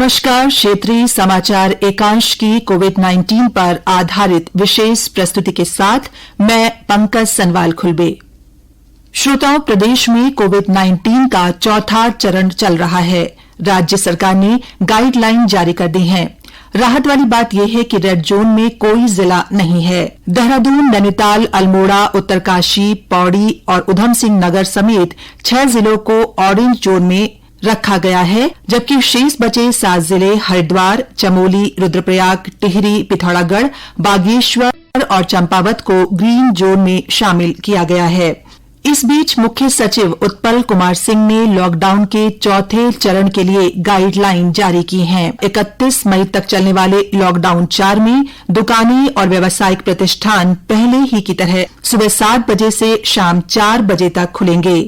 नमस्कार, क्षेत्रीय समाचार एकांश की कोविड-19 पर आधारित विशेष प्रस्तुति के साथ मैं पंकज सनवाल खुलबे। श्रोताओं, प्रदेश में कोविड-19 का चौथा चरण चल रहा है। राज्य सरकार ने गाइडलाइन जारी कर दी हैं। राहत वाली बात यह है कि रेड जोन में कोई जिला नहीं है। देहरादून, नैनीताल, अल्मोड़ा, उत्तरकाशी, पौड़ी और उधम सिंह नगर समेत 6 जिलों को ऑरेंज जोन में रखा गया है, जबकि शेष बचे 7 जिले हरिद्वार, चमोली, रुद्रप्रयाग, टिहरी, पिथौरागढ़, बागेश्वर और चंपावत को ग्रीन जोन में शामिल किया गया है। इस बीच मुख्य सचिव उत्पल कुमार सिंह ने लॉकडाउन के चौथे चरण के लिए गाइडलाइन जारी की हैं। 31 मई तक चलने वाले लॉकडाउन 4 में दुकानें और व्यावसायिक प्रतिष्ठान पहले ही की तरह सुबह 7 बजे से शाम 4 बजे तक खुलेंगे।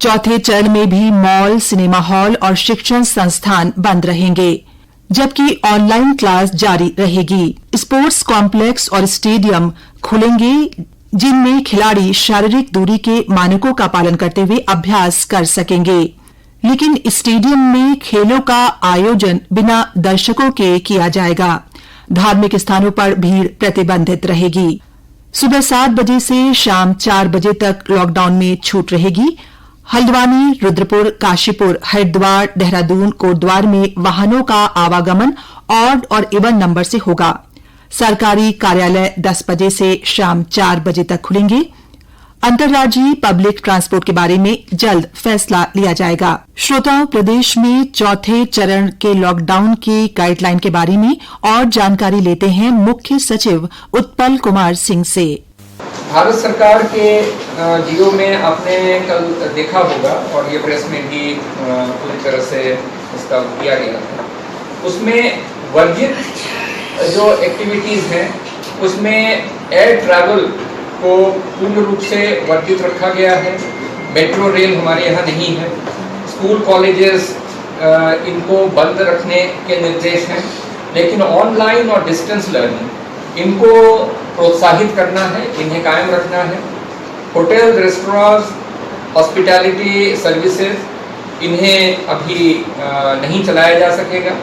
चौथे चरण में भी मॉल, सिनेमा हॉल और शिक्षण संस्थान बंद रहेंगे, जबकि ऑनलाइन क्लास जारी रहेगी। स्पोर्ट्स कॉम्प्लेक्स और स्टेडियम खुलेंगे, जिनमें खिलाड़ी शारीरिक दूरी के मानकों का पालन करते हुए अभ्यास कर सकेंगे, लेकिन स्टेडियम में खेलों का आयोजन बिना दर्शकों के किया जाएगा। धार्मिक स्थानों पर भीड़ प्रतिबंधित रहेगी। सुबह 7 बजे से शाम 4 बजे तक लॉकडाउन में छूट रहेगी। हल्द्वानी, रुद्रपुर, काशीपुर, हरिद्वार, देहरादून, कोटद्वार में वाहनों का आवागमन ऑड और इवन नंबर से होगा। सरकारी कार्यालय 10 बजे से शाम 4 बजे तक खुलेंगे। अंतर्राज्यीय पब्लिक ट्रांसपोर्ट के बारे में जल्द फैसला लिया जाएगा। श्रोताओं, प्रदेश में चौथे चरण के लॉकडाउन की गाइडलाइन के बारे में और जानकारी लेते हैं मुख्य सचिव उत्पल कुमार सिंह से। भारत सरकार के जियो में आपने कल देखा होगा और ये प्रेस में भी पूरी तरह से इसका किया गया था। उसमें वर्जित जो एक्टिविटीज़ हैं उसमें एयर ट्रैवल को पूर्ण रूप से वर्जित रखा गया है। मेट्रो रेल हमारे यहाँ नहीं है। स्कूल कॉलेजेस इनको बंद रखने के निर्देश हैं, लेकिन ऑनलाइन और डिस्टेंस लर्निंग इनको प्रोत्साहित करना है, इन्हें कायम रखना है। होटल, रेस्टोरेंट्स, हॉस्पिटैलिटी सर्विसेज इन्हें अभी नहीं चलाया जा सकेगा।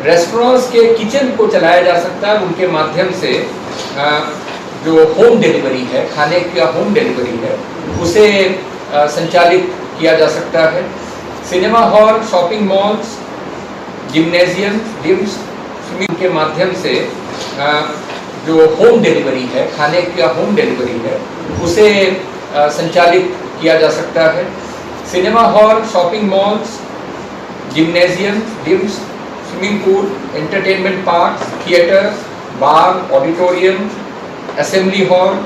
रेस्टोरेंट्स के किचन को चलाया जा सकता है, उनके माध्यम से जो होम डिलीवरी है, खाने का होम डिलीवरी है, उसे संचालित किया जा सकता है। Cinema hall, shopping malls, gymnasium, gyms, swimming के माध्यम से जो होम डिलीवरी है, खाने का होम डिलीवरी है, उसे संचालित किया जा सकता है। Cinema hall, shopping malls, gymnasium, gyms, swimming pool, entertainment park, theatre, bar, auditorium, assembly hall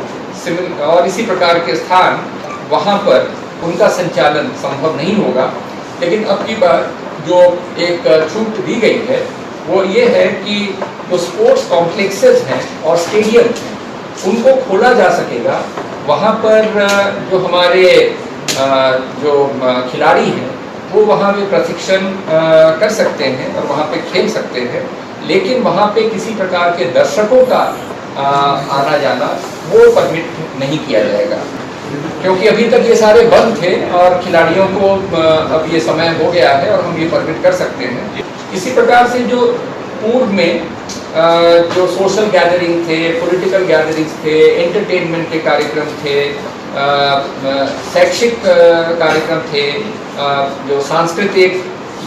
और इसी प्रकार के स्थान, वहाँ पर उनका संचालन संभव नहीं होगा। लेकिन अब की बार जो एक छूट दी गई है वो ये है कि जो स्पोर्ट्स कॉम्प्लेक्सेस हैं और स्टेडियम हैं उनको खोला जा सकेगा। वहाँ पर जो हमारे जो खिलाड़ी हैं वो वहाँ पे प्रशिक्षण कर सकते हैं और वहाँ पे खेल सकते हैं, लेकिन वहाँ पे किसी प्रकार के दर्शकों का आना जाना वो परमिट नहीं किया जाएगा, क्योंकि अभी तक ये सारे बंद थे और खिलाड़ियों को अब ये समय हो गया है और हम ये परमिट कर सकते हैं। इसी प्रकार से जो पूर्व में जो सोशल गैदरिंग थे, पॉलिटिकल गैदरिंग्स थे, एंटरटेनमेंट के कार्यक्रम थे, शैक्षिक कार्यक्रम थे, जो सांस्कृतिक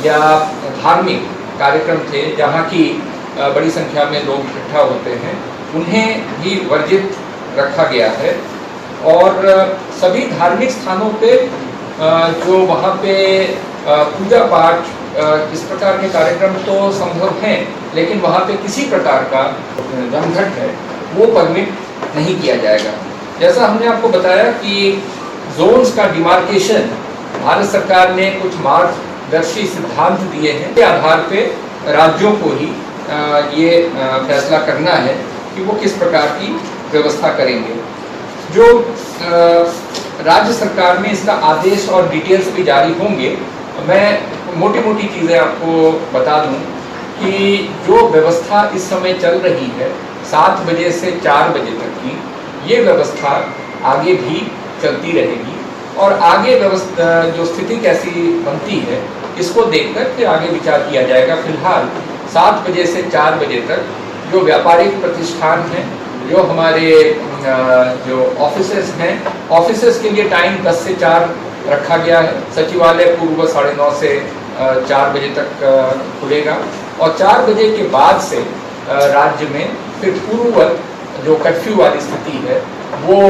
या धार्मिक कार्यक्रम थे जहाँ की बड़ी संख्या में लोग इकट्ठा होते हैं, उन्हें भी वर्जित रखा गया है। और सभी धार्मिक स्थानों पे जो वहाँ पे पूजा पाठ इस प्रकार के कार्यक्रम तो संभव हैं, लेकिन वहाँ पे किसी प्रकार का जमघट है वो परमिट नहीं किया जाएगा। जैसा हमने आपको बताया कि जोन्स का डिमार्केशन भारत सरकार ने कुछ मार्गदर्शी सिद्धांत दिए हैं, के आधार पे राज्यों को ही ये फैसला करना है कि वो किस प्रकार की व्यवस्था करेंगे। जो राज्य सरकार में इसका आदेश और डिटेल्स भी जारी होंगे। मैं मोटी मोटी चीज़ें आपको बता दूं कि जो व्यवस्था इस समय चल रही है 7 बजे से 4 बजे तक की, ये व्यवस्था आगे भी चलती रहेगी। और आगे व्यवस्था जो स्थिति कैसी बनती है इसको देखकर फिर आगे विचार किया जाएगा। फिलहाल 7 बजे से 4 बजे तक जो व्यापारिक प्रतिष्ठान हैं, जो हमारे जो ऑफिसेस हैं, ऑफिसेस के लिए टाइम 10 से 4 रखा गया है। सचिवालय पूर्व 9:30 से 4 बजे तक खुलेगा और 4 बजे के बाद से राज्य में फिर पूर्ववत जो कर्फ्यू वाली स्थिति है वो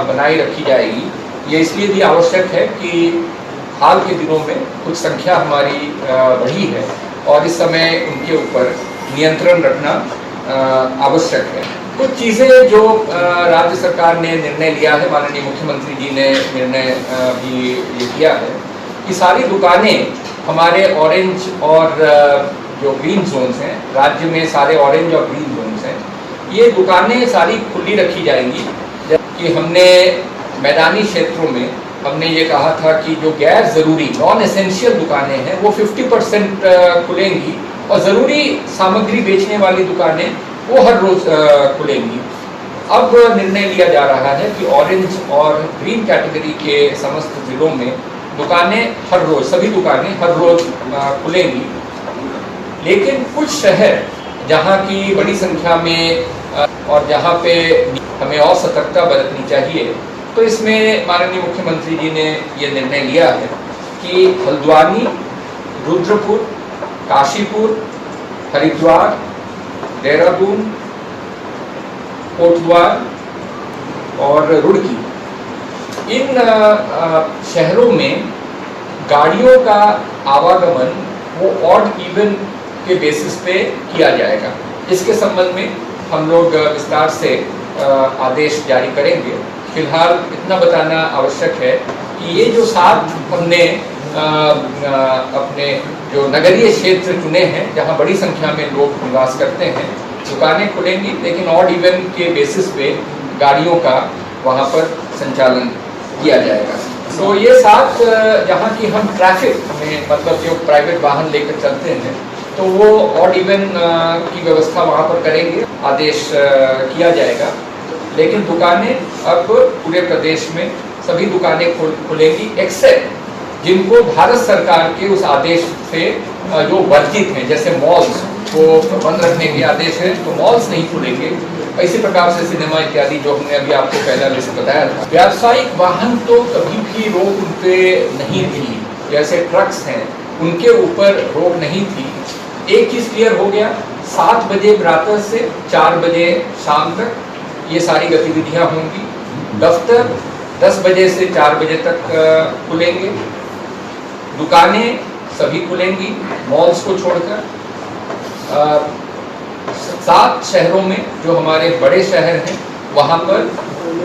बनाई रखी जाएगी। ये इसलिए भी आवश्यक है कि हाल के दिनों में कुछ संख्या हमारी बढ़ी है और इस समय उनके ऊपर नियंत्रण रखना आवश्यक है। कुछ चीज़ें जो राज्य सरकार ने निर्णय लिया है, माननीय मुख्यमंत्री जी ने निर्णय भी ये किया है कि सारी दुकानें हमारे ऑरेंज और जो ग्रीन जोन्स हैं, राज्य में सारे ऑरेंज और ग्रीन जोन्स हैं, ये दुकानें सारी खुली रखी जाएंगी। जबकि हमने मैदानी क्षेत्रों में हमने ये कहा था कि जो गैर ज़रूरी नॉन एसेंशियल दुकानें हैं वो 50% खुलेंगी और ज़रूरी सामग्री बेचने वाली दुकानें वो हर रोज़ खुलेंगी। अब निर्णय लिया जा रहा है कि ऑरेंज और ग्रीन कैटेगरी के समस्त जिलों में दुकानें हर रोज़, सभी दुकानें हर रोज़ खुलेंगी। लेकिन कुछ शहर जहाँ की बड़ी संख्या में और जहाँ पे हमें और सतर्कता बरतनी चाहिए, तो इसमें माननीय मुख्यमंत्री जी ने ये निर्णय लिया है कि हल्द्वानी, रुद्रपुर, काशीपुर, हरिद्वार, देहरादून, कोटद्वार और रुड़की, इन शहरों में गाड़ियों का आवागमन वो ऑड इवन के बेसिस पे किया जाएगा। इसके संबंध में हम लोग विस्तार से आदेश जारी करेंगे। फिलहाल इतना बताना आवश्यक है कि ये जो 7 हमने अपने जो नगरीय क्षेत्र चुने हैं जहां बड़ी संख्या में लोग निवास करते हैं, दुकानें खुलेंगी लेकिन ऑड इवन के बेसिस पे गाड़ियों का वहां पर संचालन किया जाएगा। तो ये 7 जहां की हम ट्रैफिक में मतलब जो प्राइवेट वाहन लेकर चलते हैं तो वो ऑड इवन की व्यवस्था वहाँ पर करेंगे, आदेश किया जाएगा। लेकिन दुकानें अब पूरे प्रदेश में सभी दुकानें खुलेंगी एक्सेप्ट जिनको भारत सरकार के उस आदेश से जो वर्जित हैं, जैसे मॉल्स को बंद रखने के आदेश है तो मॉल्स नहीं खुलेंगे। इसी प्रकार से सिनेमा इत्यादि जो हमने अभी आपको पहला लिस्ट बताया था। व्यावसायिक वाहन तो कभी भी रोक उन पे नहीं थी, जैसे ट्रक्स हैं उनके ऊपर रोक नहीं थी। एक चीज़ क्लियर हो गया, 7 बजे प्रातः से 4 बजे शाम तक ये सारी गतिविधियां होंगी। दफ्तर 10 बजे से 4 बजे तक खुलेंगे, दुकानें सभी खुलेंगी मॉल्स को छोड़कर। 7 शहरों में जो हमारे बड़े शहर हैं वहाँ पर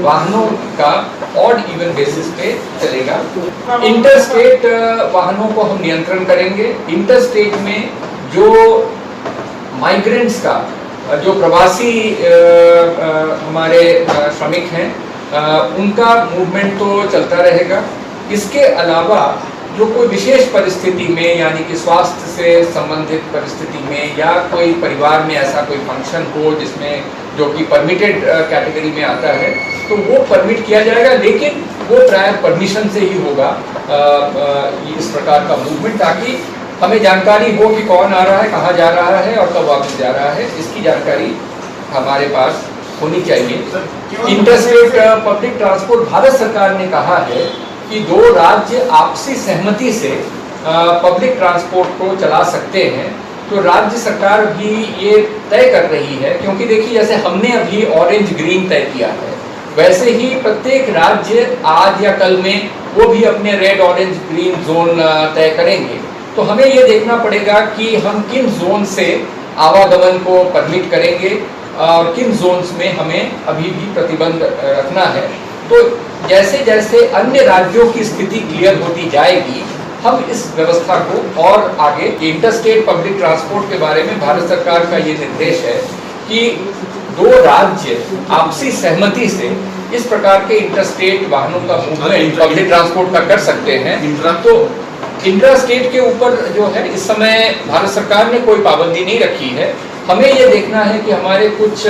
वाहनों का ऑड इवन बेसिस पे चलेगा। इंटर स्टेट वाहनों को हम नियंत्रण करेंगे। इंटर स्टेट में जो माइग्रेंट्स का, जो प्रवासी हमारे श्रमिक हैं, उनका मूवमेंट तो चलता रहेगा। इसके अलावा जो कोई विशेष परिस्थिति में यानी कि स्वास्थ्य से संबंधित परिस्थिति में या कोई परिवार में ऐसा कोई फंक्शन हो जिसमें जो कि परमिटेड कैटेगरी में आता है तो वो परमिट किया जाएगा, लेकिन वो प्रायर परमिशन से ही होगा इस प्रकार का मूवमेंट, ताकि हमें जानकारी हो कि कौन आ रहा है, कहाँ जा रहा है और कब वापस जा रहा है, इसकी जानकारी हमारे पास होनी चाहिए। इंटरस्टेट पब्लिक ट्रांसपोर्ट भारत सरकार ने कहा है कि 2 राज्य आपसी सहमति से पब्लिक ट्रांसपोर्ट को चला सकते हैं, तो राज्य सरकार भी ये तय कर रही है। क्योंकि देखिए जैसे हमने अभी ऑरेंज ग्रीन तय किया है, वैसे ही प्रत्येक राज्य आज या कल में वो भी अपने रेड ऑरेंज ग्रीन जोन तय करेंगे। तो हमें ये देखना पड़ेगा कि हम किन जोन से आवागमन को परमिट करेंगे और किन जोन्स में हमें अभी भी प्रतिबंध रखना है। तो जैसे जैसे अन्य राज्यों की स्थिति क्लियर होती जाएगी हम इस व्यवस्था को और आगे। इंटरस्टेट पब्लिक ट्रांसपोर्ट के बारे में भारत सरकार का ये निर्देश है कि 2 राज्य आपसी सहमति से इस प्रकार के इंटरस्टेट वाहनों का मूवमेंट पब्लिक ट्रांसपोर्ट का कर सकते हैं। तो इंट्रास्टेट के ऊपर जो है इस समय भारत सरकार ने कोई पाबंदी नहीं रखी है। हमें ये देखना है कि हमारे कुछ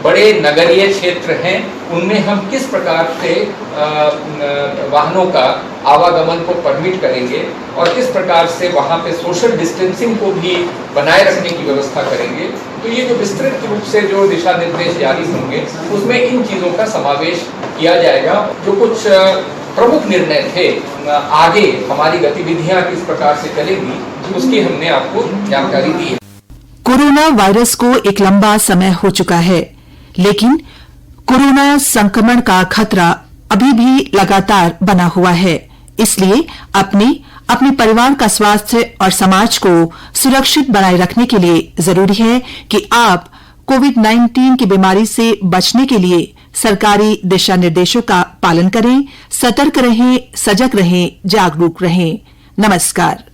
बड़े नगरीय क्षेत्र हैं उनमें हम किस प्रकार से वाहनों का आवागमन को परमिट करेंगे और किस प्रकार से वहाँ पे सोशल डिस्टेंसिंग को भी बनाए रखने की व्यवस्था करेंगे। तो ये जो विस्तृत रूप से जो दिशा निर्देश जारी होंगे उसमें इन चीज़ों का समावेश किया जाएगा। जो कुछ प्रमुख निर्णय थे, आगे हमारी गतिविधियां किस प्रकार से चलेंगी, उसकी हमने आपको जानकारी दी है। कोरोना वायरस को एक लंबा समय हो चुका है, लेकिन कोरोना संक्रमण का खतरा अभी भी लगातार बना हुआ है। इसलिए अपने परिवार का स्वास्थ्य और समाज को सुरक्षित बनाए रखने के लिए जरूरी है कि आप कोविड-19 की बीमारी से बचने के लिए सरकारी दिशा निर्देशों का पालन करें, सतर्क रहें, सजग रहें, जागरूक रहें। नमस्कार।